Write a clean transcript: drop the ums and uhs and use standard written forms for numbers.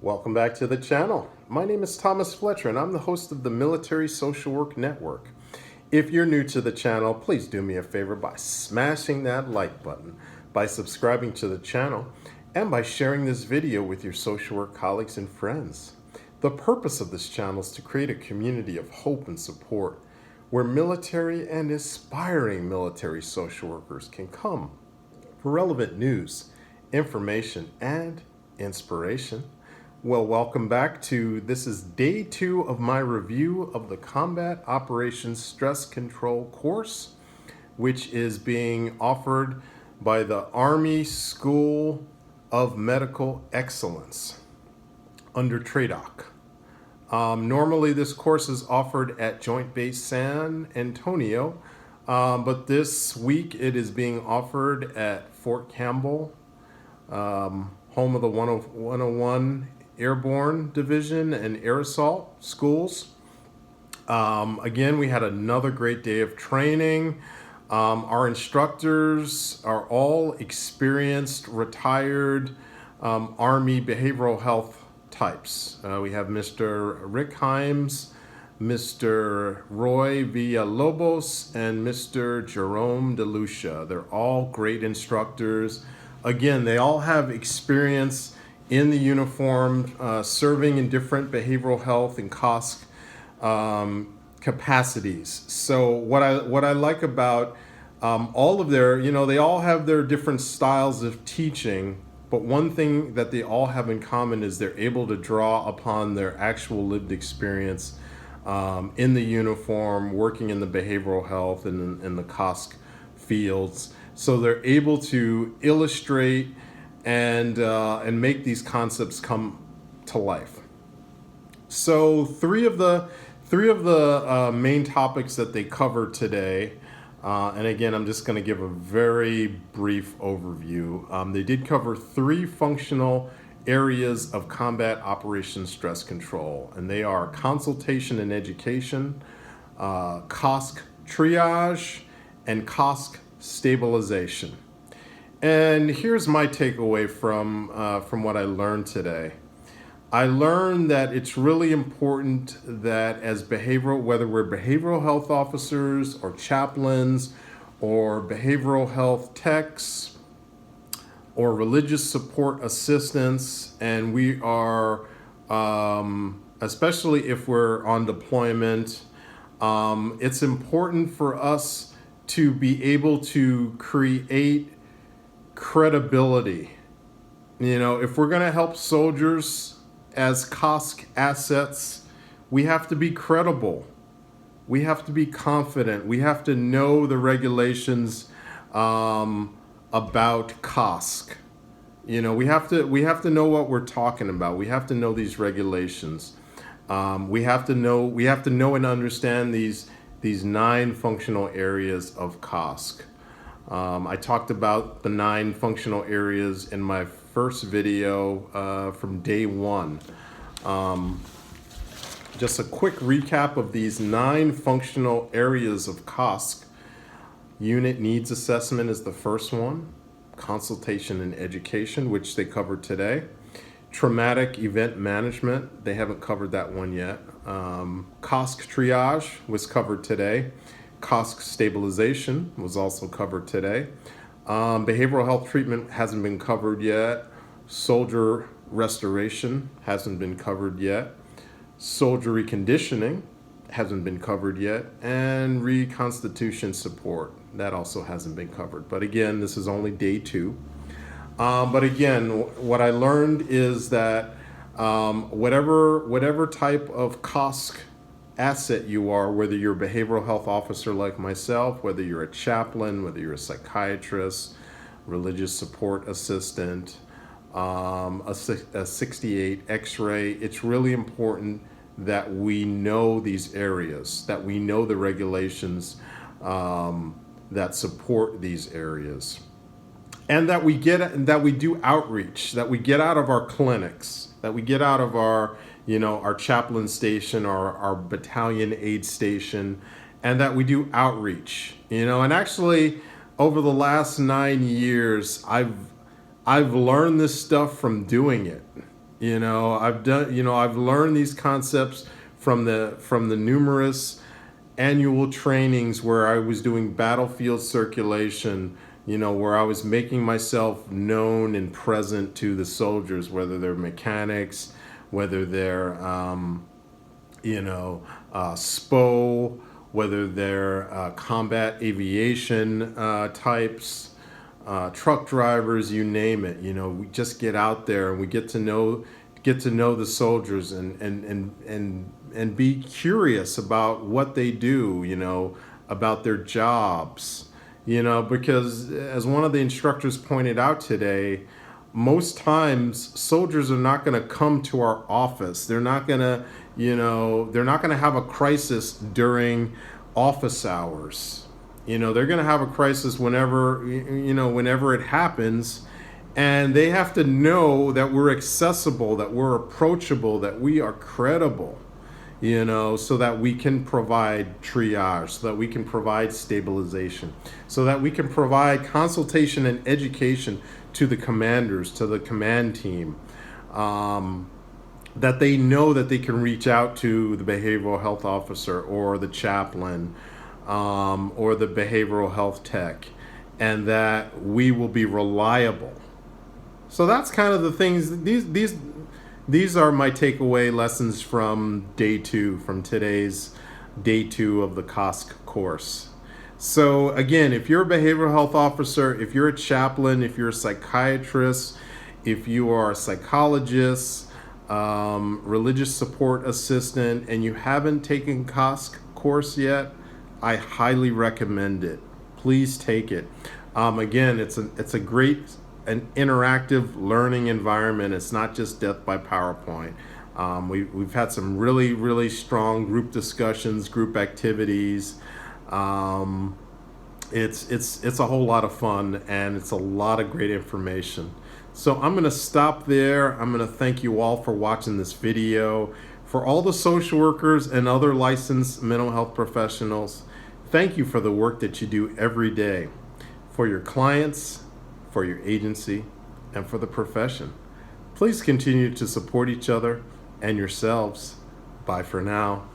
Welcome back to the channel. My name is Thomas Fletcher and I'm the host of the Military Social Work Network. If you're new to the channel, please do me a favor by smashing that like button, by subscribing to the channel, and by sharing this video with your social work colleagues and friends. The purpose of this channel is to create a community of hope and support where military and aspiring military social workers can come for relevant news, information, and inspiration. Well, welcome back to, this is day 2 of my review of the Combat Operations Stress Control course, which is being offered by the Army School of Medical Excellence under TRADOC. Normally this course is offered at Joint Base San Antonio, but this week it is being offered at Fort Campbell, home of the 101 Airborne Division and Air Assault schools. Again, we had another great day of training. Our instructors are all experienced, retired Army behavioral health types. We have Mr. Rick Himes, Mr. Roy Villalobos, and Mr. Jerome DeLucia. They're all great instructors. Again, they all have experience in the uniform, serving in different behavioral health and COSC capacities. So what I like about all of their, they all have their different styles of teaching, but one thing that they all have in common is they're able to draw upon their actual lived experience in the uniform, working in the behavioral health and in the COSC fields. So they're able to illustrate and make these concepts come to life. So three of the main topics that they cover today, and again, I'm just going to give a very brief overview. They did cover 3 functional areas of combat operations stress control, and they are consultation and education, COSC triage, and COSC stabilization. And here's my takeaway from what I learned today. I learned that it's really important that as whether we're behavioral health officers or chaplains or behavioral health techs or religious support assistants, and we are, especially if we're on deployment, it's important for us to be able to create credibility. If we're going to help soldiers as COSC assets, we have to be credible. We have to be confident. We have to know the regulations about COSC. We have to know what we're talking about. We have to know these regulations. We have to know and understand these 9 functional areas of COSC. I talked about the 9 functional areas in my first video from day 1. Just a quick recap of these 9 functional areas of COSC. Unit needs assessment is the first one. Consultation and education, which they covered today. Traumatic event management, they haven't covered that one yet. COSC triage was covered today. COSC stabilization was also covered today. Behavioral health treatment hasn't been covered yet. Soldier restoration hasn't been covered yet. Soldier reconditioning hasn't been covered yet. And reconstitution support, that also hasn't been covered. But again, this is only day 2. But again, what I learned is that whatever type of COSC asset you are, whether you're a behavioral health officer like myself, whether you're a chaplain, whether you're a psychiatrist, religious support assistant, a 68 x-ray, it's really important that we know these areas, that we know the regulations that support these areas, and that we do outreach, that we get out of our clinics, that we get out of our our chaplain station or our battalion aid station, and that we do outreach. And actually over the last 9 years, I've learned this stuff from doing it. I've learned these concepts from the numerous annual trainings where I was doing battlefield circulation, where I was making myself known and present to the soldiers, whether they're mechanics, whether they're, SPO, whether they're combat aviation types, truck drivers, you name it. We just get out there and we get to know the soldiers and be curious about what they do, about their jobs, because as one of the instructors pointed out today, most times soldiers are not going to come to our office. They're not going to, they're not going to have a crisis during office hours. They're going to have a crisis whenever it happens. And they have to know that we're accessible, that we're approachable, that we are credible, so that we can provide triage, so that we can provide stabilization, so that we can provide consultation and education to the commanders, to the command team, that they know that they can reach out to the behavioral health officer or the chaplain, or the behavioral health tech, and that we will be reliable. So that's kind of the things. These are my takeaway lessons from day 2, from today's day 2 of the COSC course. So again, if you're a behavioral health officer, if you're a chaplain, if you're a psychiatrist, if you are a psychologist, religious support assistant, and you haven't taken COSC course yet, I highly recommend it. Please take it. Again, it's a great an interactive learning environment. It's not just death by PowerPoint. We've had some really, really strong group discussions, group activities. It's a whole lot of fun, and it's a lot of great information. So I'm going to stop there. I'm going to thank you all for watching this video. For all the social workers and other licensed mental health professionals, thank you for the work that you do every day for your clients, for your agency, and for the profession. Please continue to support each other and yourselves. Bye for now.